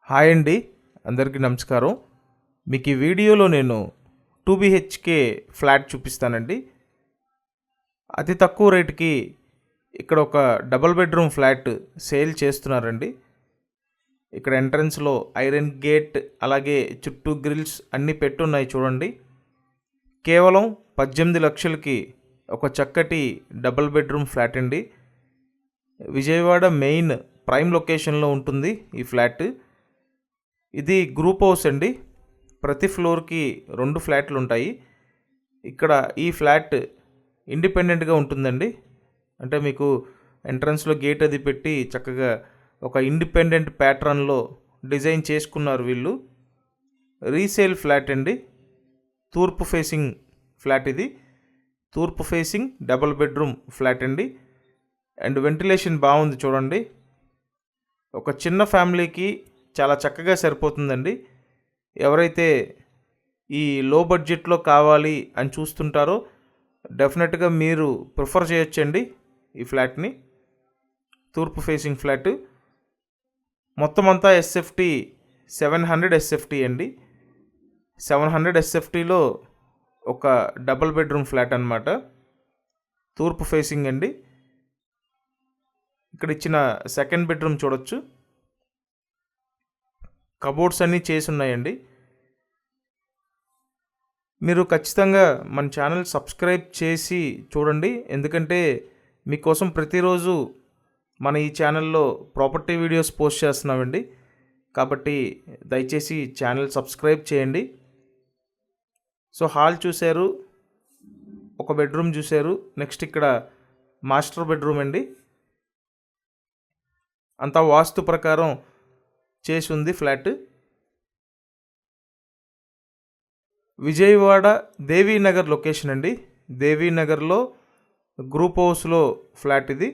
Hi అండి, అందరికీ నమస్కారం. మీకు ఈ వీడియోలో నేను 2 BHK ఫ్లాట్ చూపిస్తానండి. అతి తక్కువ రేటుకి ఇక్కడ ఒక డబుల్ బెడ్రూమ్ ఫ్లాట్ సేల్ చేస్తున్నారండి. ఇక్కడ ఎంట్రన్స్లో ఐరన్ గేట్, అలాగే చుట్టూ గ్రిల్స్ అన్నీ పెట్టున్నాయి చూడండి. కేవలం 18 లక్షలకి ఒక చక్కటి డబుల్ బెడ్రూమ్ ఫ్లాట్ అండి. విజయవాడ మెయిన్ ప్రైమ్ లొకేషన్లో ఉంటుంది ఈ ఫ్లాట్. ఇది గ్రూప్ హౌస్ అండి. ప్రతి ఫ్లోర్కి 2 ఫ్లాట్లు ఉంటాయి. ఇక్కడ ఈ ఫ్లాట్ ఇండిపెండెంట్గా ఉంటుందండి. అంటే మీకు ఎంట్రన్స్లో గేట్ అది పెట్టి చక్కగా ఒక ఇండిపెండెంట్ ప్యాటర్న్లో డిజైన్ చేసుకున్నారు వీళ్ళు. రీసేల్ ఫ్లాట్ అండి. తూర్పు ఫేసింగ్ ఫ్లాట్ ఇది. తూర్పు ఫేసింగ్ డబుల్ బెడ్రూమ్ ఫ్లాట్ అండి. అండ్ వెంటిలేషన్ బాగుంది చూడండి. ఒక చిన్న ఫ్యామిలీకి చాలా చక్కగా సరిపోతుందండి. ఎవరైతే ఈ లో బడ్జెట్లో కావాలి అని చూస్తుంటారో డెఫినెట్గా మీరు ప్రిఫర్ చేయొచ్చండి ఈ ఫ్లాట్ని. తూర్పు ఫేసింగ్ ఫ్లాట్. మొత్తం అంతా ఎస్ఎఫ్టీ 700 ఎస్ఎఫ్టీ అండి. 700 ఎస్ఎఫ్టీలో ఒక డబుల్ బెడ్రూమ్ ఫ్లాట్ అన్నమాట. తూర్పు ఫేసింగ్ అండి. ఇక్కడ ఇచ్చిన సెకండ్ బెడ్రూమ్ చూడొచ్చు. కబోర్డ్స్ అన్నీ చేసి ఉన్నాయండి. మీరు ఖచ్చితంగా మన ఛానల్ సబ్స్క్రైబ్ చేసి చూడండి. ఎందుకంటే మీకోసం ప్రతిరోజు మన ఈ ఛానల్లో ప్రాపర్టీ వీడియోస్ పోస్ట్ చేస్తున్నామండి. కాబట్టి దయచేసి ఛానల్ సబ్స్క్రైబ్ చేయండి. సో హాల్ చూశారు, ఒక బెడ్రూమ్ చూశారు. నెక్స్ట్ ఇక్కడ మాస్టర్ బెడ్రూమ్ అండి. అంతా వాస్తు ప్రకారం చేసి ఉంది ఫ్లాట్. విజయవాడ దేవీనగర్ లొకేషన్ అండి. దేవీనగర్లో గ్రూప్ హౌస్లో ఫ్లాట్ ఇది.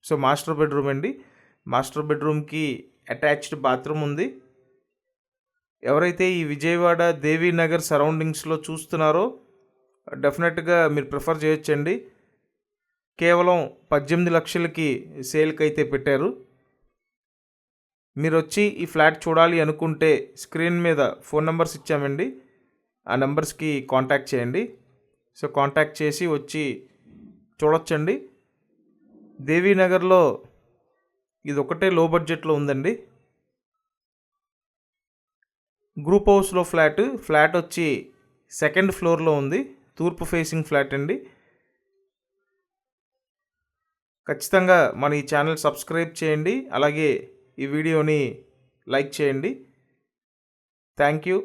సో మాస్టర్ బెడ్రూమ్ అండి. మాస్టర్ బెడ్రూమ్కి అటాచ్డ్ బాత్రూమ్ ఉంది. ఎవరైతే ఈ విజయవాడ దేవీనగర్ సరౌండింగ్స్లో చూస్తున్నారో డెఫినెట్గా మీరు ప్రిఫర్ చేయొచ్చండి. కేవలం 18 లక్షలకి సేల్కి అయితే పెట్టారు. మీరు వచ్చి ఈ ఫ్లాట్ చూడాలి అనుకుంటే స్క్రీన్ మీద ఫోన్ నెంబర్స్ ఇచ్చామండి. ఆ నెంబర్స్కి కాంటాక్ట్ చేయండి. సో కాంటాక్ట్ చేసి వచ్చి చూడొచ్చండి. దేవీనగర్లో ఇది ఒకటే లో బడ్జెట్లో ఉందండి. గ్రూప్ హౌస్లో ఫ్లాట్ వచ్చి సెకండ్ ఫ్లోర్లో ఉంది. తూర్పు ఫేసింగ్ ఫ్లాట్ అండి. ఖచ్చితంగా మన ఈ ఛానల్ సబ్స్క్రైబ్ చేయండి. అలాగే ఈ వీడియోని లైక్ చేయండి. Thank you.